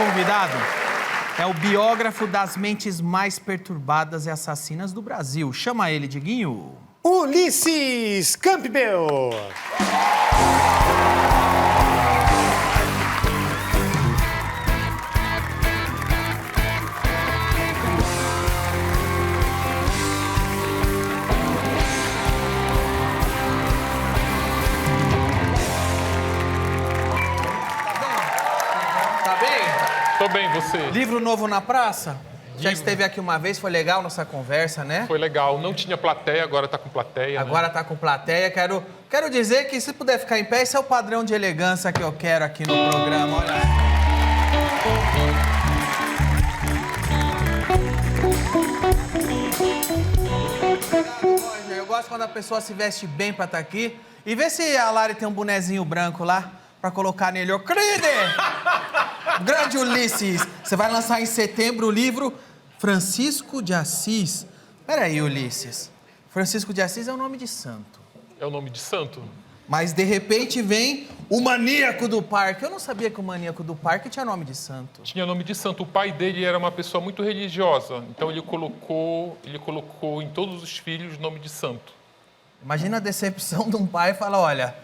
convidado é o biógrafo das mentes mais perturbadas e assassinas do Brasil. Chama ele, Diguinho. Ulisses Campbell. Tá bem? Tô bem, você? Livro novo na praça? Já esteve aqui uma vez, foi legal nossa conversa, né? Foi legal. Não tinha plateia, agora tá com plateia, Agora tá com plateia. Quero dizer que, se puder ficar em pé, esse é o padrão de elegância que eu quero aqui no programa. Olha. Eu gosto quando a pessoa se veste bem pra estar aqui. E vê se a Lari tem um bonezinho branco lá pra colocar nele. Ô, Cride! Grande Ulisses, você vai lançar em setembro o livro Francisco de Assis. Peraí, Ulisses. Francisco de Assis é o nome de santo. É o nome de santo? Mas, de repente, vem o Maníaco do Parque. Eu não sabia que o Maníaco do Parque tinha nome de santo. Tinha nome de santo. O pai dele era uma pessoa muito religiosa. Então ele colocou em todos os filhos o nome de santo. Imagina a decepção de um pai e falar, olha,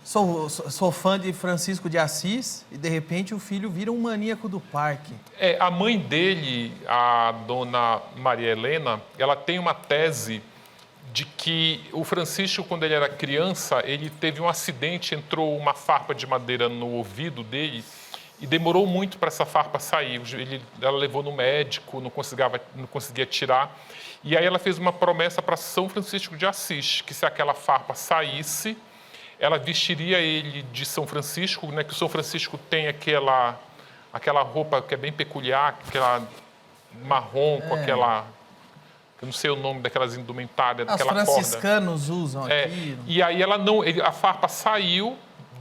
sou fã de Francisco de Assis e, de repente, o filho vira um Maníaco do Parque. A mãe dele, a dona Maria Helena, ela tem uma tese de que o Francisco, quando ele era criança, ele teve um acidente, entrou uma farpa de madeira no ouvido dele e demorou muito para essa farpa sair. Ela levou no médico, não conseguia tirar. E aí ela fez uma promessa para São Francisco de Assis, que se aquela farpa saísse, ela vestiria ele de São Francisco, né? Que o São Francisco tem aquela roupa que é bem peculiar, aquela marrom com aquela... Eu não sei o nome daquelas indumentárias, daquela corda. Os franciscanos usam aquilo. E aí a farpa saiu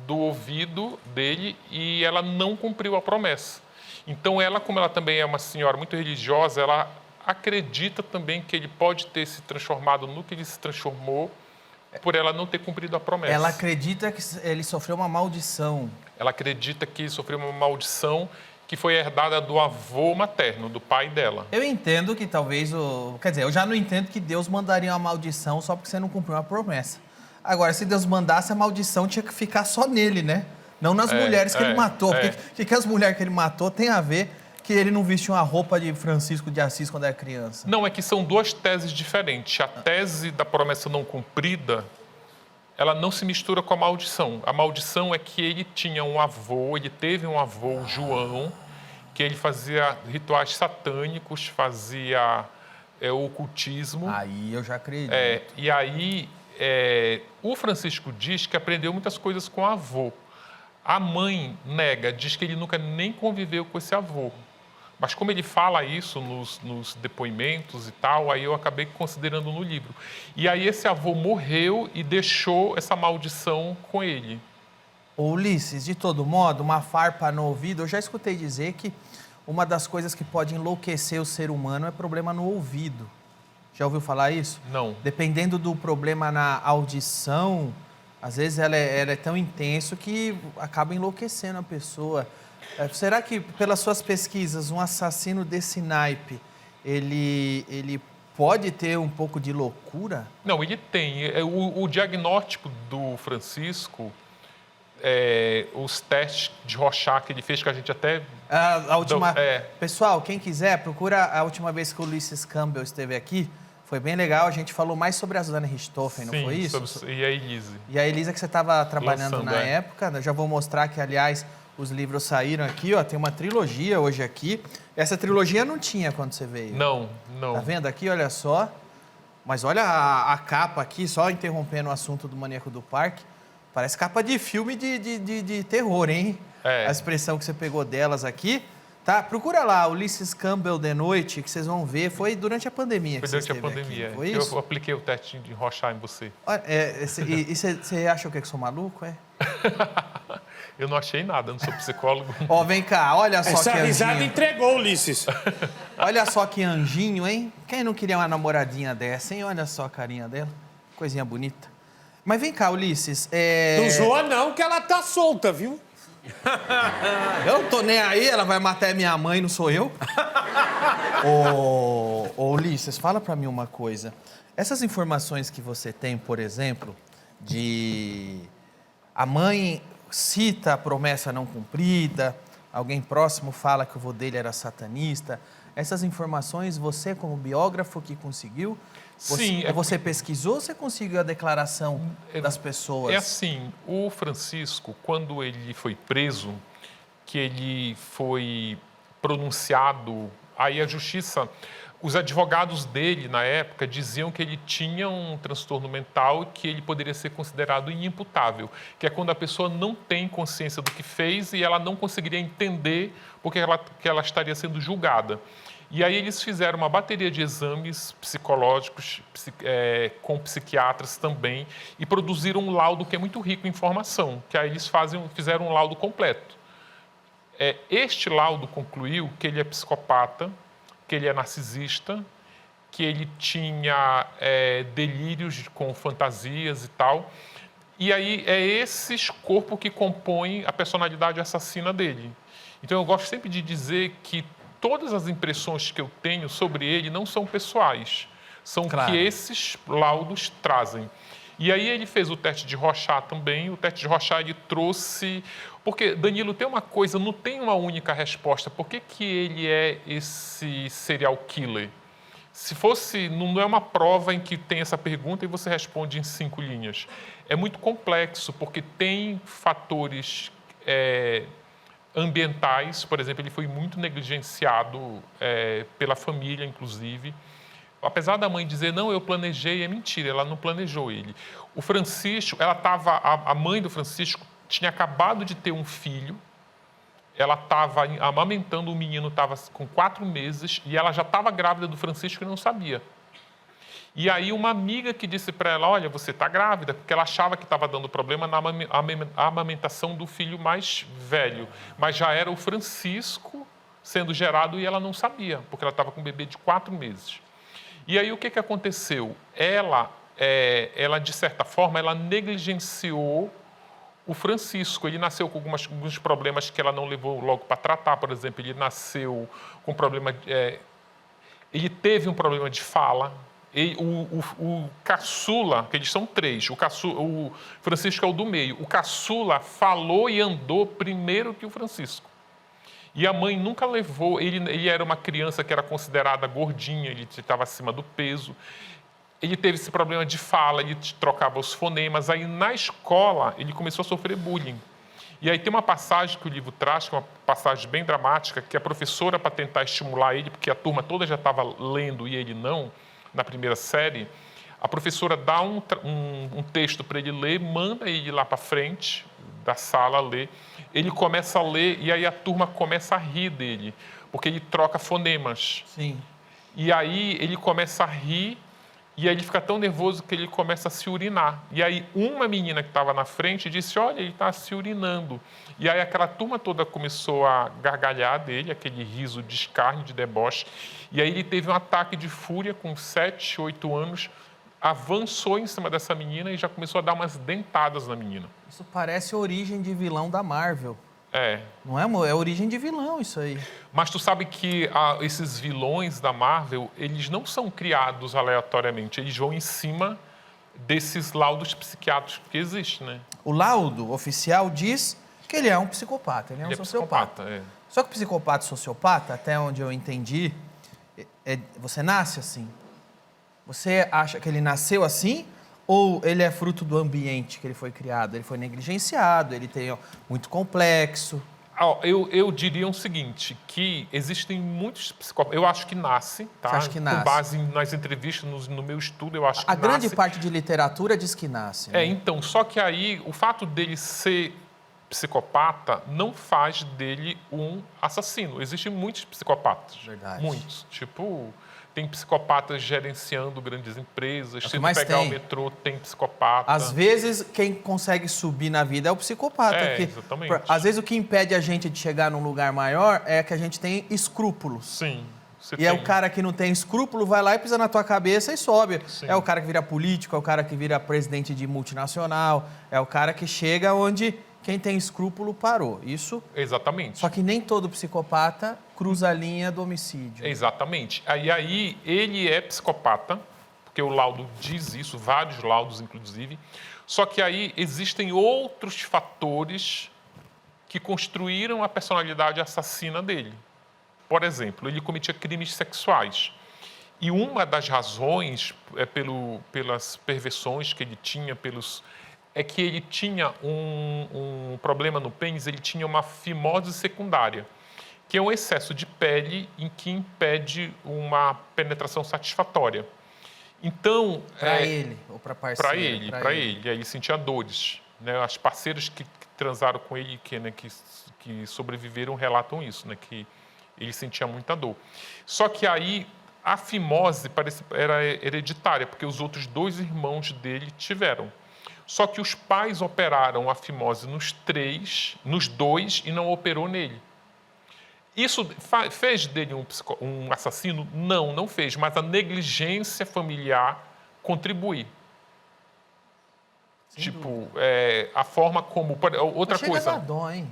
do ouvido dele e ela não cumpriu a promessa. Então ela, como ela também é uma senhora muito religiosa, ela acredita também que ele pode ter se transformado no que ele se transformou por ela não ter cumprido a promessa. Ela acredita que ele sofreu uma maldição. Ela acredita que ele sofreu uma maldição que foi herdada do avô materno, do pai dela. Eu entendo que talvez Quer dizer, eu já não entendo que Deus mandaria uma maldição só porque você não cumpriu uma promessa. Agora, se Deus mandasse, a maldição tinha que ficar só nele, né? Não nas mulheres que ele matou. O que as mulheres que ele matou tem a ver que ele não vestiu uma roupa de Francisco de Assis quando era criança? Não, é que são duas teses diferentes. A tese da promessa não cumprida, ela não se mistura com a maldição. A maldição é que ele tinha um avô, ele teve um avô, João, que ele fazia rituais satânicos, fazia ocultismo. Aí eu já acredito. E aí, o Francisco diz que aprendeu muitas coisas com o avô. A mãe nega, diz que ele nunca nem conviveu com esse avô. Mas como ele fala isso nos depoimentos e tal, aí eu acabei considerando no livro. E aí esse avô morreu e deixou essa maldição com ele. Ô, Ulisses, de todo modo, uma farpa no ouvido, eu já escutei dizer que uma das coisas que pode enlouquecer o ser humano é problema no ouvido. Já ouviu falar isso? Não. Dependendo do problema na audição, às vezes ela é tão intenso que acaba enlouquecendo a pessoa. Será que, pelas suas pesquisas, um assassino desse naipe, ele pode ter um pouco de loucura? Não, ele tem. O diagnóstico do Francisco, os testes de Rorschach que ele fez, que a gente até... Pessoal, quem quiser, procura a última vez que o Ulisses Campbell esteve aqui. Foi bem legal, a gente falou mais sobre a Suzane Richthofen, não foi isso? E a Elise. E a Elisa que você estava trabalhando na época. Eu já vou mostrar que, aliás, os livros saíram aqui, ó. Tem uma trilogia hoje aqui. Essa trilogia não tinha quando você veio. Não. Tá vendo aqui? Olha só. Mas olha a capa aqui, só interrompendo o assunto do Maníaco do Parque. Parece capa de filme de terror, hein? A expressão que você pegou delas aqui. Tá? Procura lá, Ulisses Campbell de noite, que vocês vão ver. Foi durante a pandemia que você esteve aqui. Foi durante a pandemia. Foi isso? Eu apliquei o teste de Rorschach em você. E você acha o quê? Que eu sou maluco, Eu não achei nada, não sou psicólogo. Ó, vem cá, olha só Essa que anjinho. risada entregou, Ulisses. Olha só que anjinho, hein? Quem não queria uma namoradinha dessa, hein? Olha só a carinha dela. Coisinha bonita. Mas vem cá, Ulisses, Não zoa não, que ela tá solta, viu? Eu não tô nem aí, ela vai matar minha mãe, não sou eu. Ô, Ulisses, fala pra mim uma coisa. Essas informações que você tem, por exemplo, de a mãe cita a promessa não cumprida, alguém próximo fala que o vô dele era satanista. Essas informações, você como biógrafo que conseguiu? Sim. Você pesquisou ou você conseguiu a declaração das pessoas? É assim, o Francisco, quando ele foi preso, que ele foi pronunciado, aí a justiça, os advogados dele, na época, diziam que ele tinha um transtorno mental e que ele poderia ser considerado inimputável, que é quando a pessoa não tem consciência do que fez e ela não conseguiria entender porque que ela estaria sendo julgada. E aí eles fizeram uma bateria de exames psicológicos, com psiquiatras também, e produziram um laudo que é muito rico em informação, que aí eles fizeram um laudo completo. Este laudo concluiu que ele é psicopata, que ele é narcisista, que ele tinha delírios com fantasias e tal. E aí é esses corpos que compõem a personalidade assassina dele. Então eu gosto sempre de dizer que todas as impressões que eu tenho sobre ele não são pessoais, são que esses laudos trazem. E aí ele fez o teste de Rorschach também, o teste de Rorschach ele trouxe... Porque, Danilo, tem uma coisa, não tem uma única resposta. Por que ele é esse serial killer? Se fosse, não é uma prova em que tem essa pergunta e você responde em 5 linhas. É muito complexo, porque tem fatores ambientais, por exemplo, ele foi muito negligenciado pela família, inclusive. Apesar da mãe dizer, não, eu planejei, é mentira, ela não planejou ele. O Francisco, a mãe do Francisco tinha acabado de ter um filho, ela estava amamentando, o menino estava com 4 meses e ela já estava grávida do Francisco e não sabia. E aí uma amiga que disse para ela, olha, você está grávida, porque ela achava que estava dando problema na amamentação do filho mais velho, mas já era o Francisco sendo gerado e ela não sabia, porque ela estava com um bebê de 4 meses. E aí o que aconteceu? Ela, de certa forma, ela negligenciou o Francisco. Ele nasceu com alguns problemas que ela não levou logo para tratar. Por exemplo, ele nasceu com problema... ele teve um problema de fala. O caçula, que eles são 3, o Francisco é o do meio. O caçula falou e andou primeiro que o Francisco. E a mãe nunca levou... Ele era uma criança que era considerada gordinha, ele estava acima do peso. Ele teve esse problema de fala, ele trocava os fonemas. Aí, na escola, ele começou a sofrer bullying. E aí tem uma passagem que o livro traz, que é uma passagem bem dramática, que a professora, para tentar estimular ele, porque a turma toda já estava lendo e ele não, na primeira série, a professora dá um texto para ele ler, manda ele lá para frente da sala ler. Ele começa a ler e aí a turma começa a rir dele, porque ele troca fonemas. Sim. E aí ele começa a rir e aí ele fica tão nervoso que ele começa a se urinar. E aí uma menina que estava na frente disse, olha, ele está se urinando. E aí aquela turma toda começou a gargalhar dele, aquele riso de escárnio, de deboche. E aí ele teve um ataque de fúria com 7, 8 anos, avançou em cima dessa menina e já começou a dar umas dentadas na menina. Isso parece a origem de vilão da Marvel. Não é, amor? É origem de vilão isso aí. Mas tu sabe que esses vilões da Marvel, eles não são criados aleatoriamente. Eles vão em cima desses laudos psiquiátricos que existem, né? O laudo oficial diz que ele é um psicopata, ele é um sociopata. Só que o psicopata e sociopata, até onde eu entendi, você nasce assim. Você acha que ele nasceu assim ou ele é fruto do ambiente que ele foi criado? Ele foi negligenciado, ele tem muito complexo. Eu diria o seguinte, que existem muitos psicópatas. Eu acho que nasce, tá? Você acha que nasce? Com base nas entrevistas, no meu estudo, eu acho que nasce. A grande parte de literatura diz que nasce. Né? Então, só que aí o fato dele ser psicopata não faz dele um assassino. Existem muitos psicopatas. Verdade. Muitos. Tipo, tem psicopatas gerenciando grandes empresas. Se tu pegar o metrô, tem psicopata. Às vezes, quem consegue subir na vida é o psicopata. Exatamente. Às vezes, o que impede a gente de chegar num lugar maior é que a gente tem escrúpulos. Sim. É o cara que não tem escrúpulo, vai lá e pisa na tua cabeça e sobe. Sim. É o cara que vira político, é o cara que vira presidente de multinacional, é o cara que chega onde quem tem escrúpulo parou. Isso. Exatamente. Só que nem todo psicopata cruza a linha do homicídio. Exatamente. Aí ele é psicopata, porque o laudo diz isso, vários laudos, inclusive. Só que aí existem outros fatores que construíram a personalidade assassina dele. Por exemplo, ele cometia crimes sexuais. E uma das razões pelas perversões que ele tinha, é que ele tinha um problema no pênis, ele tinha uma fimose secundária, que é um excesso de pele em que impede uma penetração satisfatória. Então... Para ele ou para parceiro? Para ele. Aí ele sentia dores. Né? As parceiras que transaram com ele, que sobreviveram, relatam isso, né? Que ele sentia muita dor. Só que aí a fimose era hereditária, porque os outros 2 irmãos dele tiveram. Só que os pais operaram a fimose nos 2 e não operou nele. Isso fez dele um assassino? Não fez, mas a negligência familiar contribui. A forma como... Outra coisa... Chega a dar dó, hein?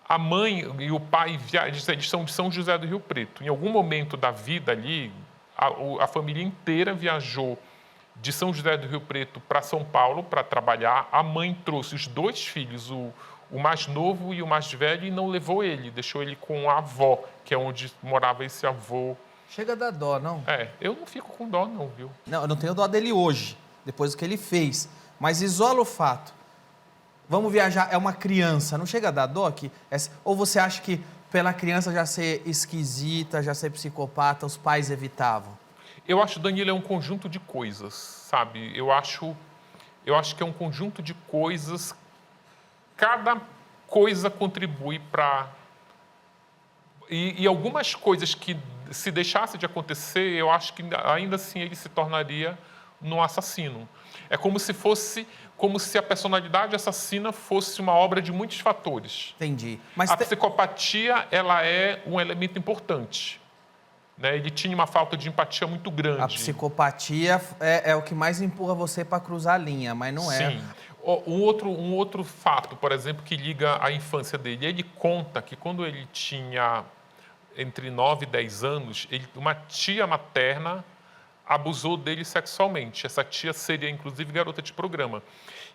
A mãe e o pai, eles são de São José do Rio Preto. Em algum momento da vida ali, a família inteira viajou de São José do Rio Preto para São Paulo para trabalhar. A mãe trouxe os 2 filhos, o mais novo e o mais velho, e não levou ele. Deixou ele com a avó, que é onde morava esse avô. Chega a dar dó, não? Eu não fico com dó, não, viu? Não, eu não tenho dó dele hoje, depois do que ele fez. Mas isola o fato. Vamos viajar, é uma criança, não chega a dar dó aqui? Ou você acha que pela criança já ser esquisita, já ser psicopata, os pais evitavam? Eu acho, Danilo, é um conjunto de coisas, sabe? Eu acho que é um conjunto de coisas, cada coisa contribui para... E algumas coisas que, se deixasse de acontecer, eu acho que ainda assim ele se tornaria um assassino. É como se a personalidade assassina fosse uma obra de muitos fatores. Entendi. Mas a psicopatia, ela é um elemento importante. Né? Ele tinha uma falta de empatia muito grande. A psicopatia é o que mais empurra você para cruzar a linha, mas não é. Sim. Um outro fato, por exemplo, que liga à infância dele. Ele conta que quando ele tinha entre 9 e 10 anos, uma tia materna abusou dele sexualmente. Essa tia seria, inclusive, garota de programa.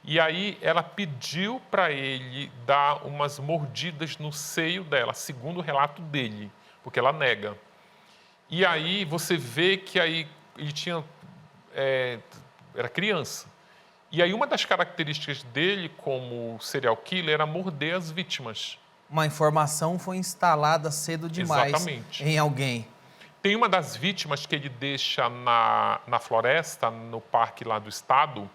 E aí ela pediu para ele dar umas mordidas no seio dela, segundo o relato dele, porque ela nega. E aí você vê que aí ele tinha... era criança. E aí uma das características dele como serial killer era morder as vítimas. Uma informação foi instalada cedo demais. Exatamente. Em alguém. Tem uma das vítimas que ele deixa na floresta, no parque lá do estado,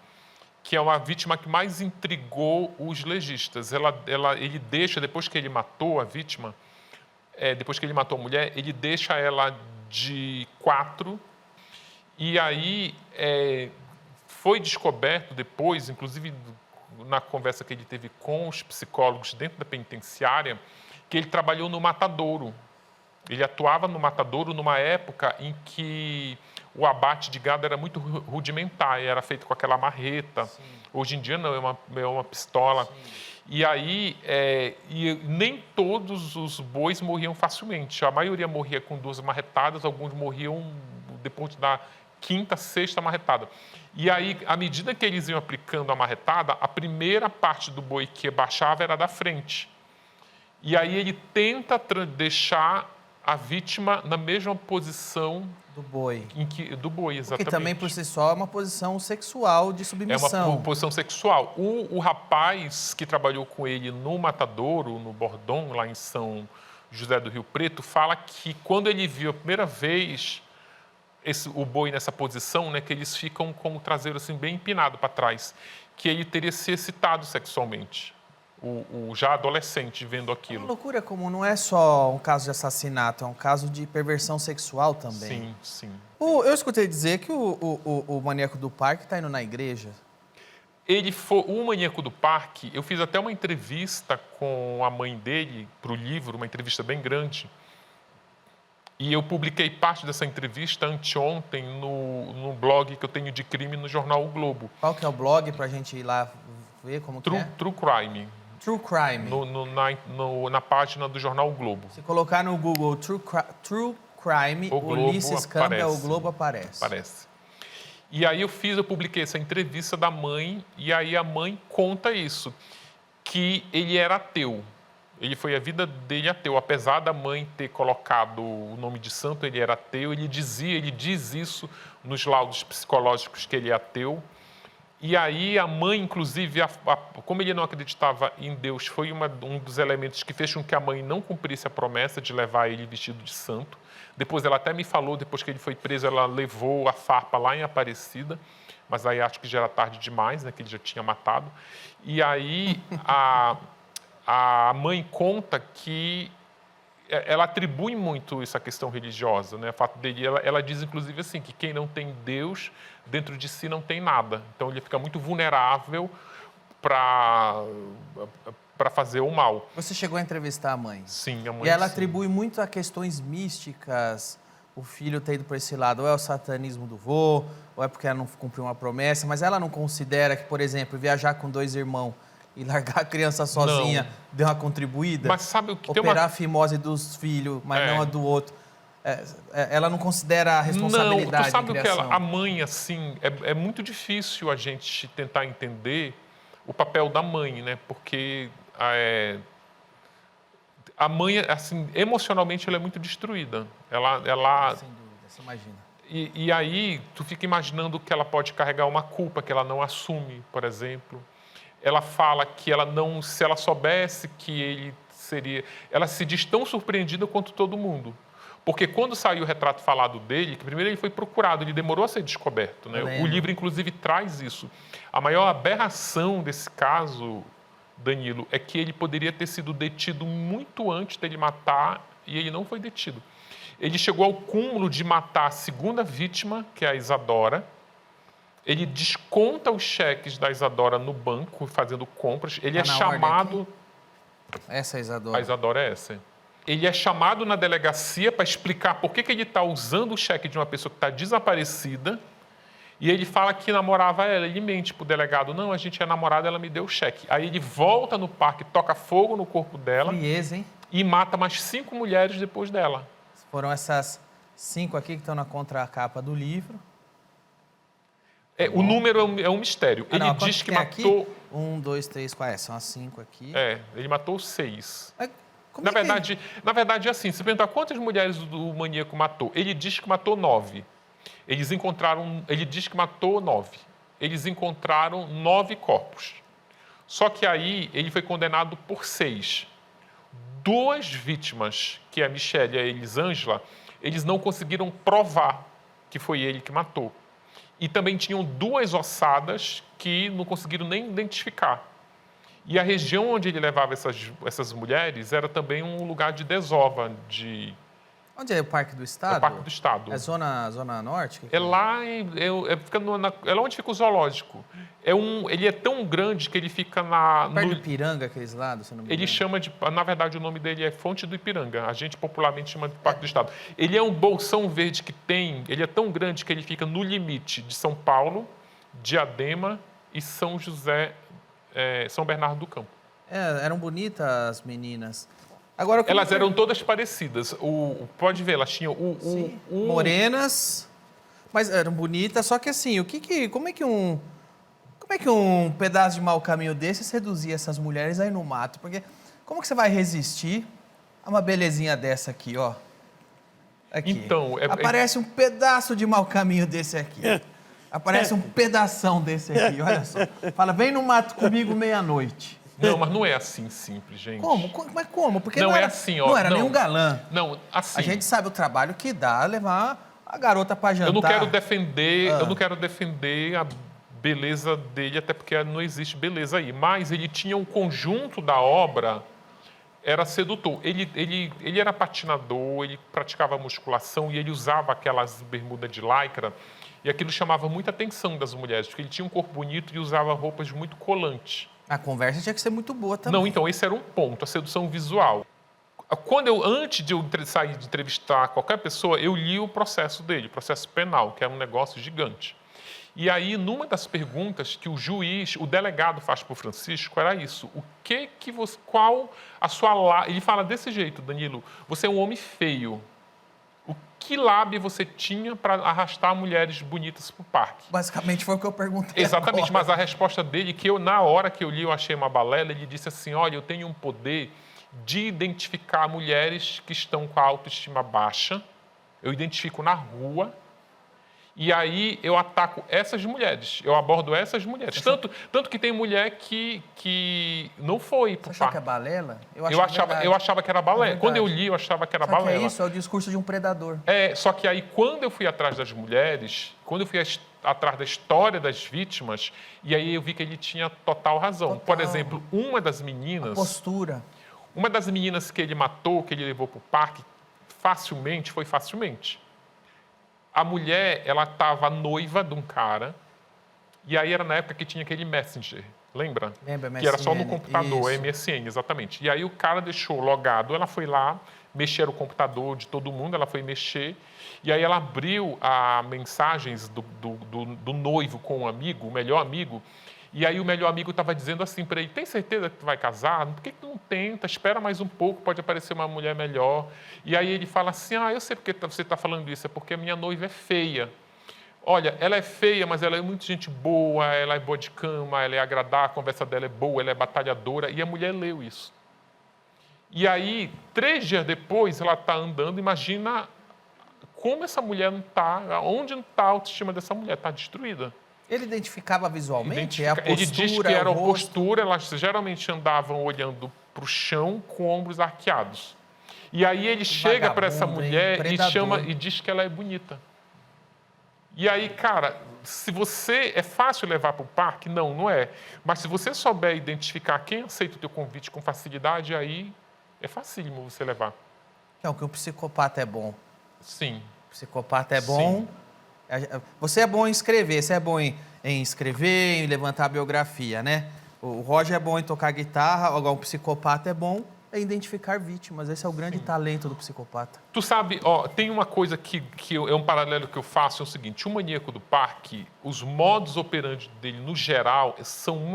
que é uma vítima que mais intrigou os legistas. Ele deixa, depois que ele matou a vítima, depois que ele matou a mulher, ele deixa ela de 4, e aí foi descoberto depois, inclusive na conversa que ele teve com os psicólogos dentro da penitenciária, que ele trabalhou no matadouro. Ele atuava no matadouro numa época em que o abate de gado era muito rudimentar, era feito com aquela marreta. Sim. Hoje em dia não, é uma pistola. Sim. E aí, nem todos os bois morriam facilmente. A maioria morria com 2 marretadas, alguns morriam depois da 5ª, 6ª marretada. E aí, à medida que eles iam aplicando a marretada, a primeira parte do boi que baixava era da frente. E aí ele tenta deixar a vítima na mesma posição do boi. Do boi, exatamente. Que também, por si só, é uma posição sexual de submissão. É uma posição sexual. O rapaz que trabalhou com ele no matadouro, no Bordon, lá em São José do Rio Preto, fala que quando ele viu a primeira vez o boi nessa posição, né, que eles ficam com o traseiro assim, bem empinado para trás, que ele teria se excitado sexualmente. O já adolescente vendo aquilo. É uma loucura como não é só um caso de assassinato, é um caso de perversão sexual também. Sim. Eu escutei dizer que o maníaco do parque está indo na igreja. O maníaco do parque, eu fiz até uma entrevista com a mãe dele para o livro, uma entrevista bem grande. E eu publiquei parte dessa entrevista anteontem no blog que eu tenho de crime no jornal O Globo. Qual que é o blog para a gente ir lá ver como que é? True Crime. True Crime. Na página do jornal O Globo. Se colocar no Google True Crime, Ulisses Campbell, o Globo aparece. Aparece. E aí eu publiquei essa entrevista da mãe, e aí a mãe conta isso, que ele era ateu. Ele foi a vida dele ateu. Apesar da mãe ter colocado o nome de santo, ele era ateu. Ele diz isso nos laudos psicológicos que ele é ateu. E aí a mãe, inclusive, como ele não acreditava em Deus, foi um dos elementos que fez com que a mãe não cumprisse a promessa de levar ele vestido de santo. Depois ela até me falou, depois que ele foi preso, ela levou a farpa lá em Aparecida, mas aí acho que já era tarde demais, né, que ele já tinha matado. E aí a mãe conta que ela atribui muito essa questão religiosa, né? O fato dele, ela diz inclusive assim, que quem não tem Deus dentro de si não tem nada. Então ele fica muito vulnerável para fazer o mal. Você chegou a entrevistar a mãe? Sim, a mãe. E ela sim. atribui muito a questões místicas, o filho ter ido por esse lado, ou é o satanismo do vô, ou é porque ela não cumpriu uma promessa, mas ela não considera que, por exemplo, viajar com 2 irmãos e largar a criança sozinha deu uma contribuída? Mas sabe o que operar a fimose dos filhos, mas não a do outro. Ela não considera a responsabilidade. Não, tu sabe em o que criação. a mãe, assim, é muito difícil a gente tentar entender o papel da mãe, né? Porque a mãe, assim, emocionalmente, ela é muito destruída. Ela Sem dúvida, você imagina. E aí, tu fica imaginando que ela pode carregar uma culpa que ela não assume, por exemplo. Ela fala que se ela soubesse que ele seria... Ela se diz tão surpreendida quanto todo mundo. Porque quando saiu o retrato falado dele, que primeiro ele foi procurado, ele demorou a ser descoberto, né? O livro, inclusive, traz isso. A maior aberração desse caso, Danilo, é que ele poderia ter sido detido muito antes dele matar e ele não foi detido. Ele chegou ao cúmulo de matar a segunda vítima, que é a Isadora. Ele desconta os cheques da Isadora no banco, fazendo compras. Ele é chamado... Essa é a Isadora. A Isadora é essa. Ele é chamado na delegacia para explicar por que ele está usando o cheque de uma pessoa que está desaparecida. E ele fala que namorava ela. Ele mente para o delegado. Não, a gente é namorado, ela me deu o cheque. Aí ele volta no parque, toca fogo no corpo dela. Frieza, hein? E mata mais 5 mulheres depois dela. Foram essas 5 aqui que estão na contracapa do livro. O número é um mistério. Ele diz que matou... Aqui? 1, 2, 3, 4. São as 5 aqui. Ele matou 6. Na verdade, é assim, se perguntar quantas mulheres o maníaco matou, ele diz que matou 9. Ele diz que matou 9. Eles encontraram 9 corpos. Só que aí ele foi condenado por 6. 2 vítimas, que é a Michelle e a Elisângela, eles não conseguiram provar que foi ele que matou. E também tinham 2 ossadas que não conseguiram nem identificar. E a região onde ele levava essas mulheres era também um lugar de desova. Onde é o Parque do Estado? É o Parque do Estado. É zona norte? É lá, é lá onde fica o zoológico. Ele é tão grande que ele fica perto do Ipiranga, aqueles lados, se não me engano. Ele chama de... Na verdade, o nome dele é Fonte do Ipiranga. A gente popularmente chama de Parque do Estado. Ele é um bolsão verde que tem... Ele é tão grande que ele fica no limite de São Paulo, Diadema e São Bernardo do Campo. Eram bonitas as meninas. Agora, elas eram todas parecidas. Pode ver, elas tinham morenas, mas eram bonitas. Só que assim, como é que um pedaço de mau caminho desse seduzia essas mulheres aí no mato? Porque como que você vai resistir a uma belezinha dessa aqui, ó? Aqui. Então, aparece um pedaço de mau caminho desse aqui. Aparece um pedação desse aqui, olha só. Fala, vem no mato comigo meia-noite. Não, mas não é assim simples, gente. Como? Mas como? Porque não é assim, ó. Não era nenhum galã. Não, assim. A gente sabe o trabalho que dá levar a garota para jantar. Eu não quero defender a beleza dele, até porque não existe beleza aí. Mas ele tinha um conjunto da obra, era sedutor. Ele era patinador, ele praticava musculação e ele usava aquelas bermudas de lycra. E aquilo chamava muita atenção das mulheres, porque ele tinha um corpo bonito e usava roupas muito colantes. A conversa tinha que ser muito boa também. Não, então, esse era um ponto, a sedução visual. Antes de eu sair de entrevistar qualquer pessoa, eu li o processo dele, o processo penal, que é um negócio gigante. E aí, numa das perguntas que o delegado faz para o Francisco, era isso. Ele fala desse jeito, Danilo, você é um homem feio. Que lábia você tinha para arrastar mulheres bonitas para o parque? Basicamente foi o que eu perguntei. Exatamente, agora. mas a resposta dele, na hora que eu li, eu achei uma balela, ele disse assim, olha, eu tenho um poder de identificar mulheres que estão com a autoestima baixa, eu identifico na rua, e aí eu ataco essas mulheres, eu abordo essas mulheres. Tanto que tem mulher que não foi para o parque. Você achou que é balela? Eu achava que era balela. Quando eu li, eu achava que era balela. É isso, é o discurso de um predador. Só que aí, quando eu fui atrás das mulheres, quando eu fui atrás da história das vítimas, e aí eu vi que ele tinha total razão. Total. Por exemplo, uma das meninas... A postura. Uma das meninas que ele matou, que ele levou para o parque, foi facilmente. A mulher, ela estava noiva de um cara, e aí era na época que tinha aquele Messenger, lembra? Lembra, MSN. Que era só no computador, isso. MSN, exatamente. E aí o cara deixou logado, ela foi lá, mexer o computador de todo mundo, ela foi mexer, e aí ela abriu as mensagens do noivo com o amigo, o melhor amigo, e aí o melhor amigo estava dizendo assim para ele, tem certeza que tu vai casar? Por que tu não tenta? Espera mais um pouco, pode aparecer uma mulher melhor. E aí ele fala assim, eu sei porque você está falando isso, é porque a minha noiva é feia. Olha, ela é feia, mas ela é muito gente boa, ela é boa de cama, ela é agradável, a conversa dela é boa, ela é batalhadora. E a mulher leu isso. E aí, 3 dias depois, ela está andando, imagina como essa mulher não está, onde não está a autoestima dessa mulher, está destruída. Ele identificava visualmente? Ele diz que era a postura, elas geralmente andavam olhando para o chão com ombros arqueados. E aí ele chega para essa mulher e diz que ela é bonita. E aí, cara, se você... É fácil levar para o parque? Não, não é. Mas se você souber identificar quem aceita o teu convite com facilidade, aí é facílimo você levar. Não, que o psicopata é bom. Sim. O psicopata é bom. Sim. Você é bom em escrever, você é bom em escrever, em levantar a biografia, né? O Roger é bom em tocar guitarra, agora um psicopata é bom em identificar vítimas. Esse é o grande talento do psicopata. Tu sabe, tem uma coisa que é um paralelo que eu faço, é o seguinte, o Maníaco do Parque, os modus operandi dele, no geral,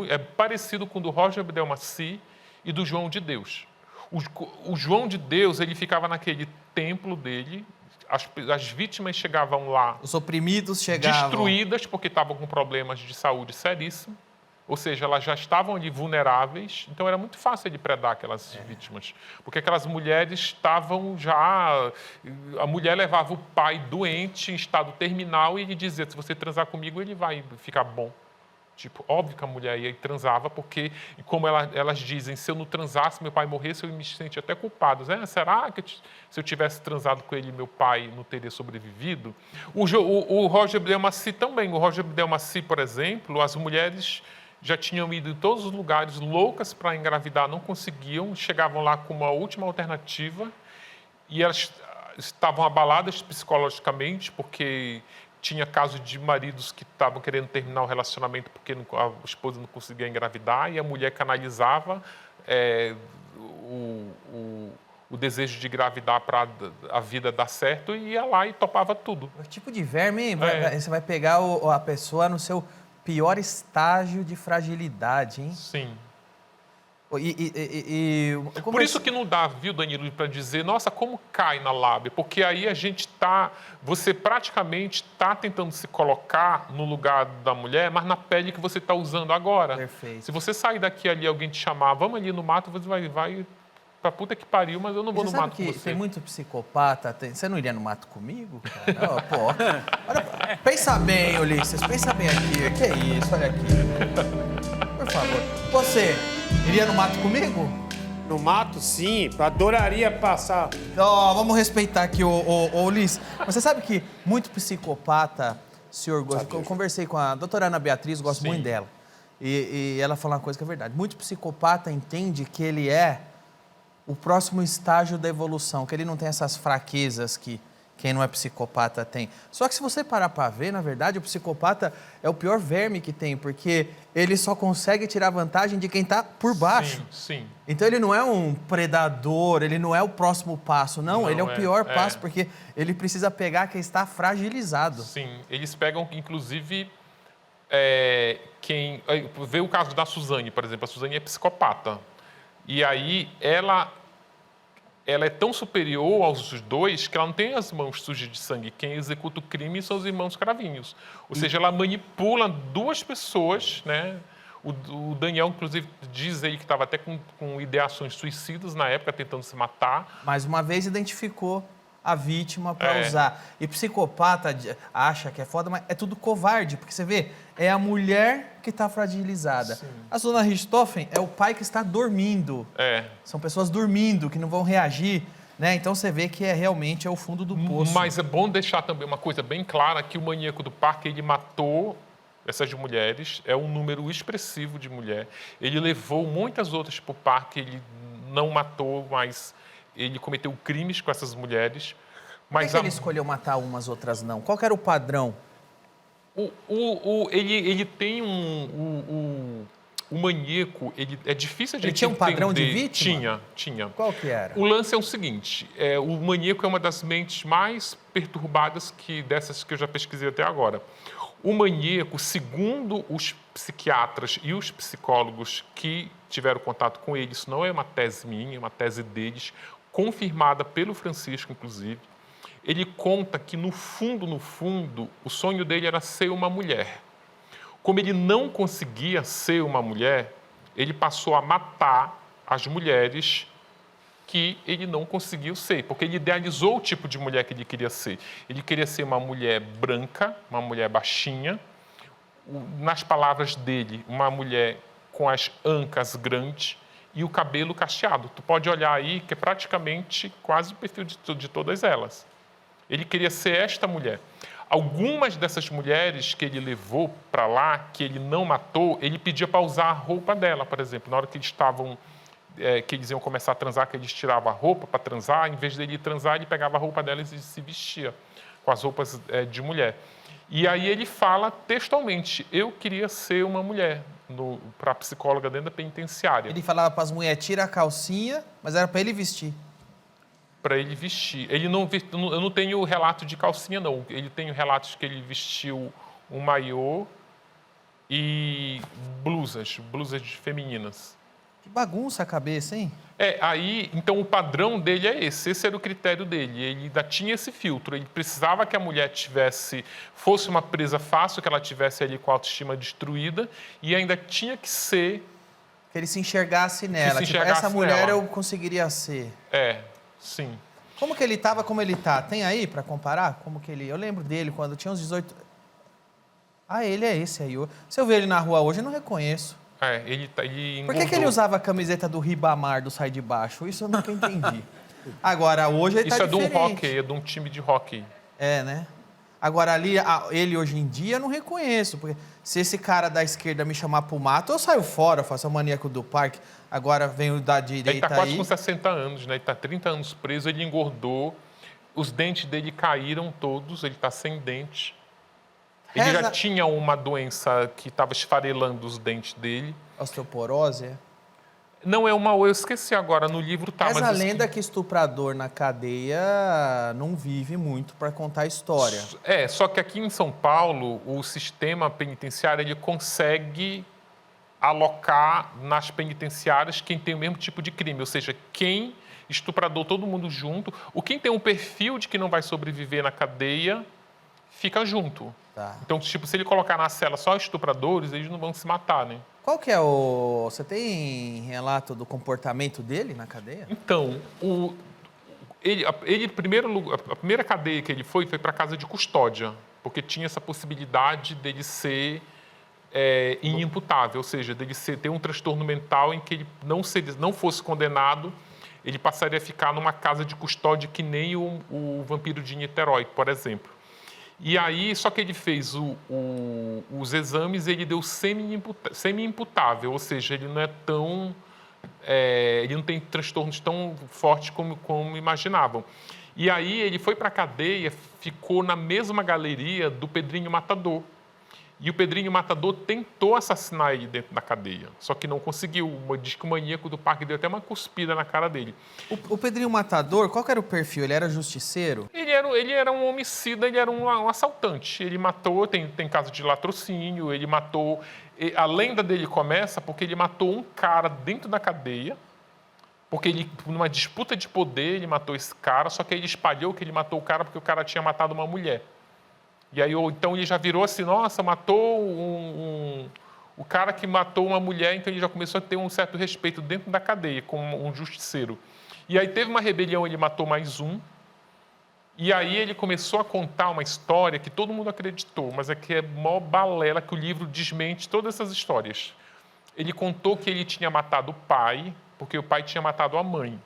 é parecido com o do Roger Abdelmaci e do João de Deus. O João de Deus, ele ficava naquele templo dele, as vítimas chegavam lá... Os oprimidos chegavam... Destruídas, porque estavam com problemas de saúde seríssimos. Ou seja, elas já estavam ali vulneráveis. Então, era muito fácil de predar aquelas vítimas. Porque aquelas mulheres estavam já... A mulher levava o pai doente, em estado terminal, e ele dizia, se você transar comigo, ele vai ficar bom. Tipo, óbvio que a mulher ia e transava, porque, como elas dizem, se eu não transasse, meu pai morresse, eu me sentia até culpado. Será que se eu tivesse transado com ele, meu pai não teria sobrevivido? O Roger Abdelmaci também. O Roger Abdelmaci, por exemplo, as mulheres já tinham ido em todos os lugares loucas para engravidar, não conseguiam, chegavam lá com uma última alternativa e elas estavam abaladas psicologicamente, porque... Tinha casos de maridos que estavam querendo terminar o relacionamento porque a esposa não conseguia engravidar e a mulher canalizava o desejo de engravidar para a vida dar certo e ia lá e topava tudo. O tipo de verme, hein? Você vai pegar a pessoa no seu pior estágio de fragilidade, hein? Sim. Por isso que não dá, viu, Danilo, para dizer, nossa, como cai na lábia, porque aí você praticamente está tentando se colocar no lugar da mulher, mas na pele que você está usando agora. Perfeito. Se você sair daqui ali, alguém te chamar, vamos ali no mato, você vai pra puta que pariu, mas eu não vou no mato com você. Tem muito psicopata, você não iria no mato comigo, cara? Olha, pensa bem, Ulisses, pensa bem aqui, que é isso, olha aqui. Por favor, você... Iria no mato comigo? No mato, sim. Adoraria passar. Vamos respeitar aqui o Ulisses. Você sabe que muito psicopata se orgulha. Eu conversei com a doutora Ana Beatriz, gosto muito dela. E ela falou uma coisa que é verdade. Muito psicopata entende que ele é o próximo estágio da evolução, que ele não tem essas fraquezas que quem não é psicopata tem. Só que se você parar para ver, na verdade, o psicopata é o pior verme que tem, porque ele só consegue tirar vantagem de quem está por baixo. Sim. Então ele não é um predador, ele não é o próximo passo, não ele é o pior passo, porque ele precisa pegar quem está fragilizado. Sim, eles pegam, inclusive, quem vê o caso da Suzane, por exemplo. A Suzane é psicopata. E aí ela é tão superior aos dois que ela não tem as mãos sujas de sangue. Quem executa o crime são os irmãos Cravinhos. Ou seja, ela manipula duas pessoas, né? O Daniel, inclusive, diz aí que estava até com ideações suicidas na época, tentando se matar. Mais uma vez, identificou a vítima para usar. E psicopata acha que é foda, mas é tudo covarde, porque você vê, é a mulher que está fragilizada. Sim. A Zona Richthofen é o pai que está dormindo. São pessoas dormindo, que não vão reagir, né? Então você vê que realmente é o fundo do poço. Mas é bom deixar também uma coisa bem clara, que o maníaco do parque, ele matou essas mulheres, é um número expressivo de mulher. Ele levou muitas outras para o parque, ele não matou, mas ele cometeu crimes com essas mulheres. Mas por que ele escolheu matar umas, outras não? Qual que era o padrão? Ele tem o maníaco, é difícil de entender. Ele tinha um padrão de vítima? Tinha. Qual que era? O lance é o seguinte, o maníaco é uma das mentes mais perturbadas dessas que eu já pesquisei até agora. O maníaco, segundo os psiquiatras e os psicólogos que tiveram contato com ele, isso não é uma tese minha, é uma tese deles, confirmada pelo Francisco, inclusive, ele conta que, no fundo, o sonho dele era ser uma mulher. Como ele não conseguia ser uma mulher, ele passou a matar as mulheres que ele não conseguiu ser, porque ele idealizou o tipo de mulher que ele queria ser. Ele queria ser uma mulher branca, uma mulher baixinha, nas palavras dele, uma mulher com as ancas grandes e o cabelo cacheado. Tu pode olhar aí que é praticamente quase o perfil de todas elas. Ele queria ser esta mulher. Algumas dessas mulheres que ele levou para lá, que ele não matou, ele pedia para usar a roupa dela, por exemplo. Na hora que eles estavam, que eles iam começar a transar, que eles tiravam a roupa para transar, em vez dele transar, ele pegava a roupa delas e se vestia com as roupas de mulher. E aí ele fala textualmente, eu queria ser uma mulher, para a psicóloga dentro da penitenciária. Ele falava para as mulheres, tira a calcinha, mas era para ele vestir. Para ele vestir. Eu não tenho relato de calcinha, não. Ele tem relatos que ele vestiu um maiô e blusas femininas. Que bagunça a cabeça, hein? Então o padrão dele é esse era o critério dele. Ele ainda tinha esse filtro, ele precisava que a mulher fosse uma presa fácil, que ela tivesse ali com a autoestima destruída, e ainda tinha que ser... Que ele se enxergasse nela, essa mulher eu conseguiria ser. Sim. Como que ele estava, como ele está? Tem aí para comparar? Como que ele... Eu lembro dele quando tinha uns 18... ele é esse aí. Se eu ver ele na rua hoje, eu não reconheço. Ele Por que ele usava a camiseta do Ribamar, do Sai de Baixo? Isso eu nunca entendi. Agora, hoje ele Isso tá diferente. De um hockey, é de um time de hockey. Né? Agora, ali, ele hoje em dia, eu não reconheço. Porque se esse cara da esquerda me chamar pro mato, eu saio fora, faço o maníaco do parque. Agora vem o da direita aí. Ele tá quase com 60 anos, né? Ele tá 30 anos preso, ele engordou, os dentes dele caíram todos, ele tá sem dente. Ele já tinha uma doença que estava esfarelando os dentes dele. Osteoporose? Não, eu esqueci agora, no livro tá. Mas a lenda que estuprador na cadeia não vive muito para contar a história. Só que aqui em São Paulo, o sistema penitenciário, ele consegue alocar nas penitenciárias quem tem o mesmo tipo de crime, ou seja, quem estuprador todo mundo junto, quem tem um perfil de que não vai sobreviver na cadeia, fica junto. Tá. Então, se ele colocar na cela só estupradores, eles não vão se matar, né? Qual que é Você tem relato do comportamento dele na cadeia? Então, a primeira cadeia que ele foi para a casa de custódia, porque tinha essa possibilidade dele ser inimputável, ou seja, dele ter um transtorno mental em que ele não fosse condenado, ele passaria a ficar numa casa de custódia que nem o Vampiro de Niterói, por exemplo. E aí, só que ele fez os exames, ele deu semi-imputável, ou seja, ele não é tão... ele não tem transtornos tão fortes como imaginavam. E aí, ele foi para a cadeia, ficou na mesma galeria do Pedrinho Matador. E o Pedrinho Matador tentou assassinar ele dentro da cadeia, só que não conseguiu. Diz que o maníaco do parque deu até uma cuspida na cara dele. O Pedrinho Matador, qual que era o perfil? Ele era justiceiro? ele era um homicida, ele era um assaltante. Ele matou, tem caso de latrocínio, ele matou... A lenda dele começa porque ele matou um cara dentro da cadeia, porque ele, numa disputa de poder, ele matou esse cara, só que ele espalhou que ele matou o cara porque o cara tinha matado uma mulher. E aí, então, ele já virou assim, nossa, matou o cara que matou uma mulher, então ele já começou a ter um certo respeito dentro da cadeia, como um justiceiro. E aí teve uma rebelião, ele matou mais um, e aí ele começou a contar uma história que todo mundo acreditou, mas é que é mó balela que o livro desmente todas essas histórias. Ele contou que ele tinha matado o pai, porque o pai tinha matado a mãe.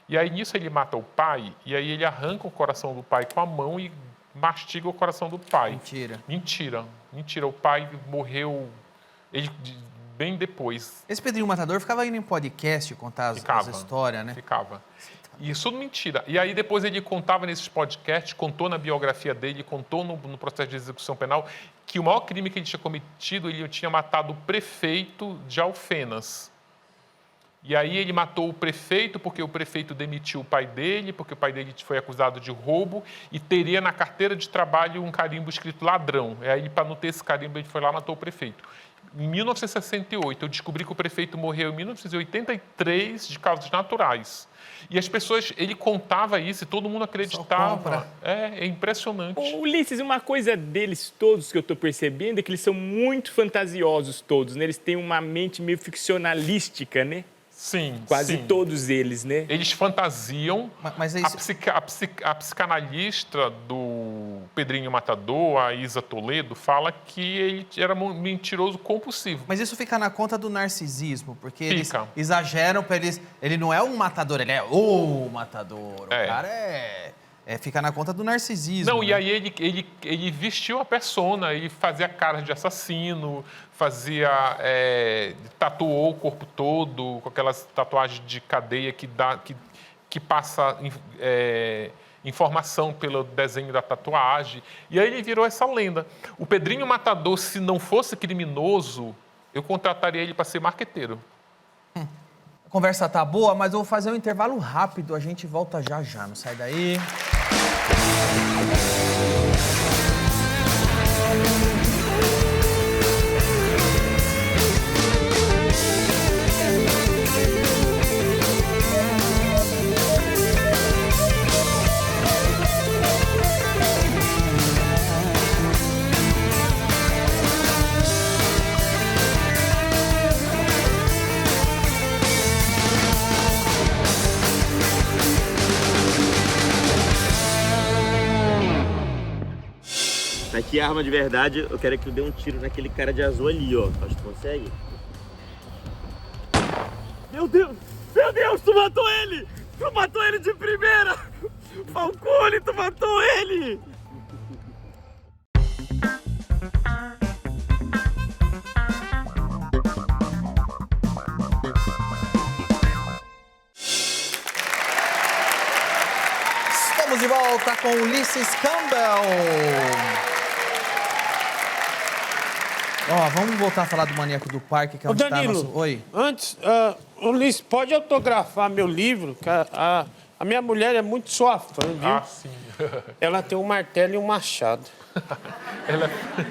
E aí nisso ele mata o pai, e aí ele arranca o coração do pai com a mão e mastiga o coração do pai. Mentira. O pai morreu bem depois. Esse Pedrinho Matador ficava indo em podcast contar as histórias, né? Ficava. E isso tudo mentira. E aí depois ele contava nesses podcasts, contou na biografia dele, contou no processo de execução penal, que o maior crime que ele tinha cometido, ele tinha matado o prefeito de Alfenas. E aí ele matou o prefeito porque o prefeito demitiu o pai dele, porque o pai dele foi acusado de roubo e teria na carteira de trabalho um carimbo escrito ladrão. E aí, para não ter esse carimbo, ele foi lá e matou o prefeito. Em 1968, eu descobri que o prefeito morreu em 1983 de causas naturais. E as pessoas, ele contava isso e todo mundo acreditava. É impressionante. Ô, Ulisses, uma coisa deles todos que eu estou percebendo é que eles são muito fantasiosos todos, né? Eles têm uma mente meio ficcionalística, né? Sim, Quase todos eles, né? Eles fantasiam. Mas é isso... a psicanalista do Pedrinho Matador, a Isa Toledo, fala que ele era um mentiroso compulsivo. Mas isso fica na conta do narcisismo, porque eles exageram para eles... Ele não é um matador, ele é o matador. O cara fica na conta do narcisismo. Não, né? E aí ele vestiu a persona, ele fazia cara de assassino, tatuou o corpo todo, com aquelas tatuagens de cadeia que passa informação pelo desenho da tatuagem. E aí ele virou essa lenda. O Pedrinho Matador, se não fosse criminoso, eu contrataria ele para ser marqueteiro. A conversa tá boa, mas eu vou fazer um intervalo rápido. A gente volta já. Não sai daí. Aqui a arma de verdade, eu quero que tu dê um tiro naquele cara de azul ali, ó. Acho que tu consegue. Meu Deus! Meu Deus, tu matou ele! Tu matou ele de primeira! Falcone, tu matou ele! Estamos de volta com Ulisses Campbell. Vamos voltar a falar do Maníaco do Parque, que é onde Danilo, tá nosso... Oi. Antes, Ulisses, pode autografar meu livro? Que a minha mulher é muito sua fã, viu? Ah, sim. Ela tem um martelo e um machado.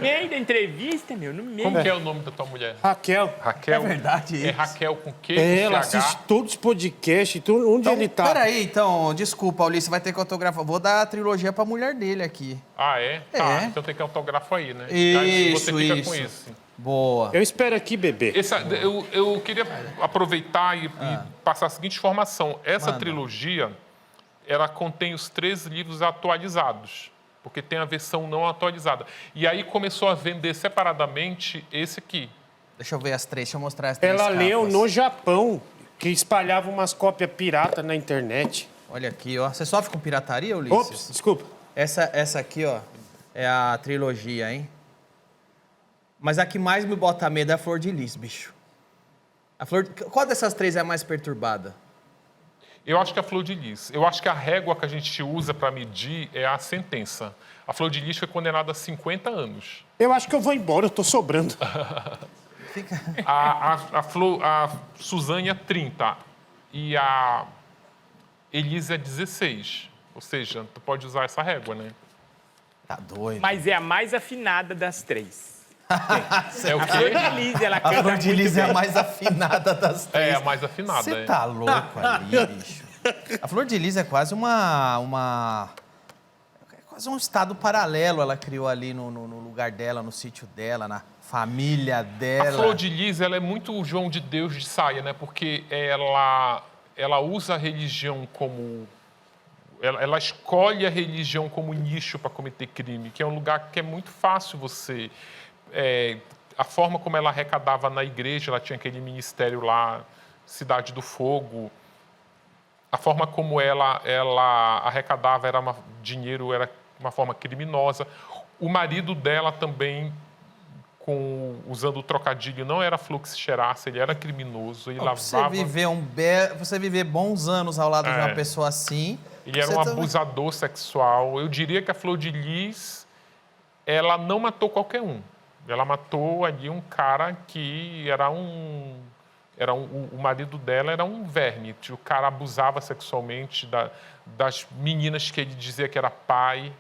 Meio da entrevista, meu, no meio. Como que é o nome da tua mulher? Raquel. Raquel? É verdade isso. É Raquel com Q? Ela com CH? assiste todos os podcasts, onde Então, ele tá. Peraí, então, desculpa, Ulisses, vai ter que autografar. Vou dar a trilogia pra mulher dele aqui. Ah, é? É. Tá, então tem que autógrafo aí, né? Isso, Aí você fica isso. com isso. Boa. Eu espero aqui, bebê. Eu queria aproveitar e passar a seguinte informação. Essa Manda. trilogia, ela contém os 3 livros atualizados, porque tem a versão não atualizada. E aí começou a vender separadamente esse aqui. Deixa eu ver as 3, deixa eu mostrar as 3 Ela capas. leu no Japão, que espalhava umas cópias pirata na internet. Olha aqui, ó. Você sofre com pirataria, Ulisses? Ops, desculpa. Essa aqui, ó, é a trilogia, hein? Mas a que mais me bota medo é a Flor de Lis, bicho. Qual dessas 3 é a mais perturbada? Eu acho que a Flor de Lis. Eu acho que a régua que a gente usa para medir é a sentença. A Flor de Lis foi condenada a 50 anos. Eu acho que eu vou embora, eu tô sobrando. A Suzane é 30 e a Elisa é 16. Ou seja, tu pode usar essa régua, né? Tá doido. Mas é a mais afinada das três. É o A Flor quê? de Lis, ela A canta Flor de muito Lis é a bem. mais afinada das três. É a mais afinada. Você é. tá louco ali, bicho. A Flor de Lis é quase é quase um estado paralelo ela criou ali no lugar dela, no sítio dela, na família dela. A Flor de Lis, ela é muito o João de Deus de saia, né? Porque ela usa a religião como... Ela escolhe a religião como nicho para cometer crime, que é um lugar que é muito fácil você... a forma como ela arrecadava na igreja, ela tinha aquele ministério lá, Cidade do Fogo. A forma como ela arrecadava dinheiro era uma forma criminosa. O marido dela também, usando o trocadilho, não era fluxo-cheiraça, ele era criminoso, ele lavava... Você viver bons anos ao lado de uma pessoa assim... Ele era um abusador sexual. Eu diria que a Flor de Lis, ela não matou qualquer um. Ela matou ali um cara que o marido dela era um verme. O cara abusava sexualmente das meninas que ele dizia que era pai.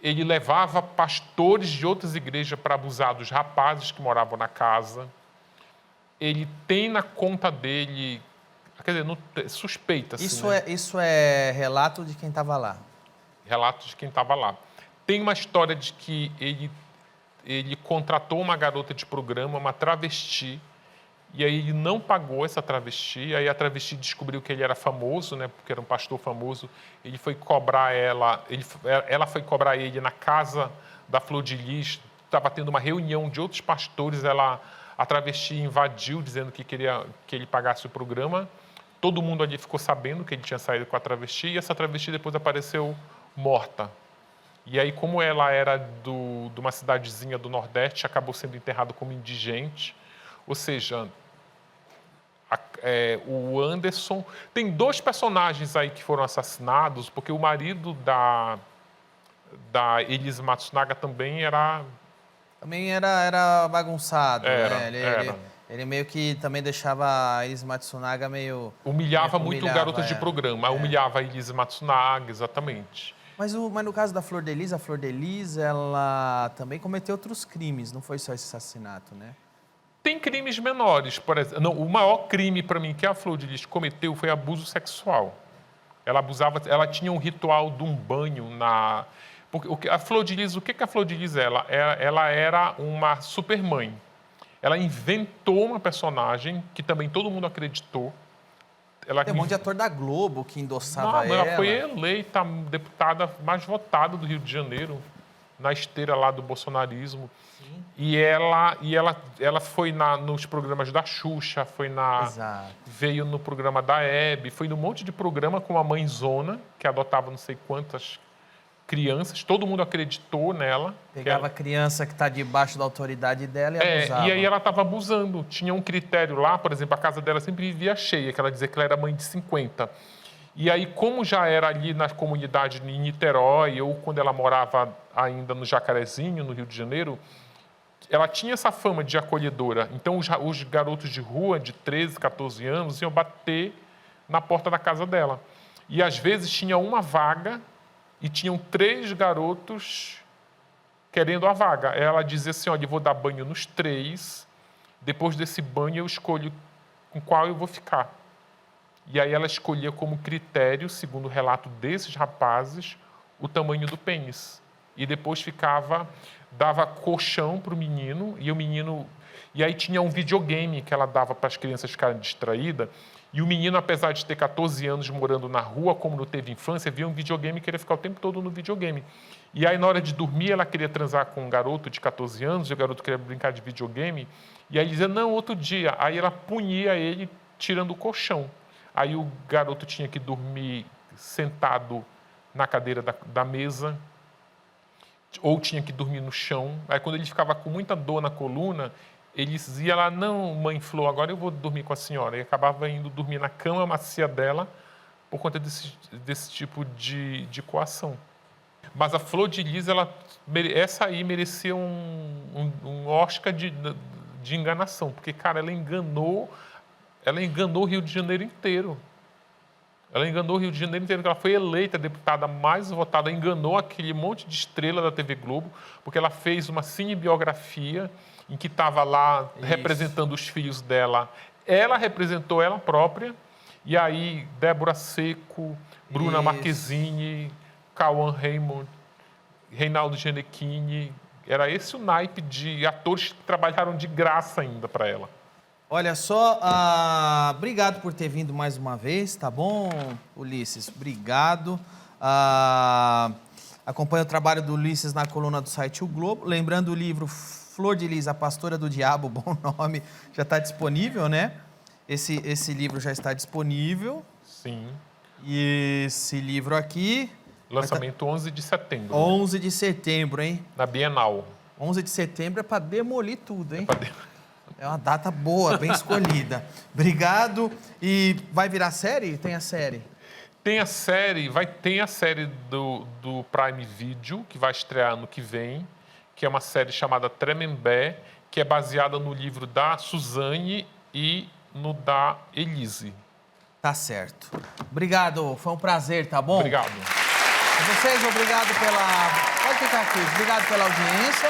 Ele levava pastores de outras igrejas para abusar dos rapazes que moravam na casa. Ele tem na conta dele... Quer dizer, suspeita. Isso é relato de quem estava lá? Relato de quem estava lá. Tem uma história de que ele contratou uma garota de programa, uma travesti, e aí ele não pagou essa travesti, aí a travesti descobriu que ele era famoso, né, porque era um pastor famoso, ele foi cobrar ela foi cobrar ele na casa da Flor de Lis, estava tendo uma reunião de outros pastores, a travesti invadiu dizendo que queria que ele pagasse o programa. Todo mundo ali ficou sabendo que ele tinha saído com a travesti e essa travesti depois apareceu morta. E aí, como ela era de uma cidadezinha do Nordeste, acabou sendo enterrado como indigente. Ou seja, o Anderson... Tem 2 personagens aí que foram assassinados, porque o marido da Elise Matsunaga também era... Também era bagunçado, era, né? Ele meio que também deixava a Elise Matsunaga meio... Humilhava muito garotas de programa. Humilhava a Elise Matsunaga, exatamente. Mas no caso da Flor de Lis, a Flor de Lis, ela também cometeu outros crimes, não foi só esse assassinato, né? Tem crimes menores, por exemplo. Não, o maior crime, para mim, que a Flor de Lis cometeu foi abuso sexual. Ela tinha um ritual de um banho na... Porque a Flor de Lis, o que a Flor de Lis é? Ela era uma supermãe. Ela inventou uma personagem que também todo mundo acreditou. Tem um monte de ator da Globo que endossava ela. Ela foi eleita deputada mais votada do Rio de Janeiro, na esteira lá do bolsonarismo. Sim. E ela foi nos programas da Xuxa, veio no programa da Hebe, foi num monte de programa com a mãezona, que adotava não sei quantas crianças, todo mundo acreditou nela. Pegava a criança que está debaixo da autoridade dela e abusava. E aí ela estava abusando. Tinha um critério lá, por exemplo, a casa dela sempre vivia cheia, que ela dizia que ela era mãe de 50. E aí, como já era ali na comunidade em Niterói, ou quando ela morava ainda no Jacarezinho, no Rio de Janeiro, ela tinha essa fama de acolhedora. Então, os garotos de rua, de 13, 14 anos, iam bater na porta da casa dela. E, às vezes, tinha uma vaga e tinham 3 garotos querendo a vaga. Ela dizia assim, olha, eu vou dar banho nos 3, depois desse banho eu escolho com qual eu vou ficar. E aí ela escolhia como critério, segundo o relato desses rapazes, o tamanho do pênis. E depois dava colchão para o menino, e aí tinha um videogame que ela dava para as crianças ficarem distraídas. E o menino, apesar de ter 14 anos morando na rua, como não teve infância, via um videogame e queria ficar o tempo todo no videogame. E aí, na hora de dormir, ela queria transar com um garoto de 14 anos, e o garoto queria brincar de videogame. E aí dizia, não, outro dia. Aí ela punia ele tirando o colchão. Aí o garoto tinha que dormir sentado na cadeira da mesa, ou tinha que dormir no chão. Aí, quando ele ficava com muita dor na coluna, ele dizia lá, não, mãe Flor, agora eu vou dormir com a senhora. E acabava indo dormir na cama macia dela por conta desse tipo de coação. Mas a Flor de Lis, essa aí merecia um Oscar de enganação, porque, cara, ela enganou o Rio de Janeiro inteiro. Ela enganou o Rio de Janeiro inteiro, porque ela foi eleita a deputada mais votada, enganou aquele monte de estrela da TV Globo, porque ela fez uma cinebiografia em que estava lá representando os filhos dela. Ela representou ela própria, e aí Débora Seco, Bruna Marquezine, Cauã Raymond, Reinaldo Gianecchini. Era esse o naipe de atores que trabalharam de graça ainda para ela. Olha só, obrigado por ter vindo mais uma vez, tá bom, Ulisses? Obrigado. Acompanha o trabalho do Ulisses na coluna do site O Globo. Lembrando, o livro Flor de Lis, A Pastora do Diabo, bom nome, já está disponível, né? Esse livro já está disponível. Sim. E esse livro aqui... Lançamento 11 de setembro. 11 de setembro, hein? Na Bienal. 11 de setembro é para demolir tudo, hein? É uma data boa, bem escolhida. Obrigado. E vai virar série? Tem a série? Tem a série, tem a série do Prime Video, que vai estrear ano que vem, que é uma série chamada Tremembé, que é baseada no livro da Suzane e no da Elise. Tá certo. Obrigado, foi um prazer, tá bom? Obrigado. A vocês, obrigado pela... Pode ficar aqui. Obrigado pela audiência.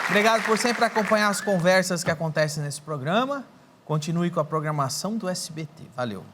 Obrigado por sempre acompanhar as conversas que acontecem nesse programa. Continue com a programação do SBT. Valeu.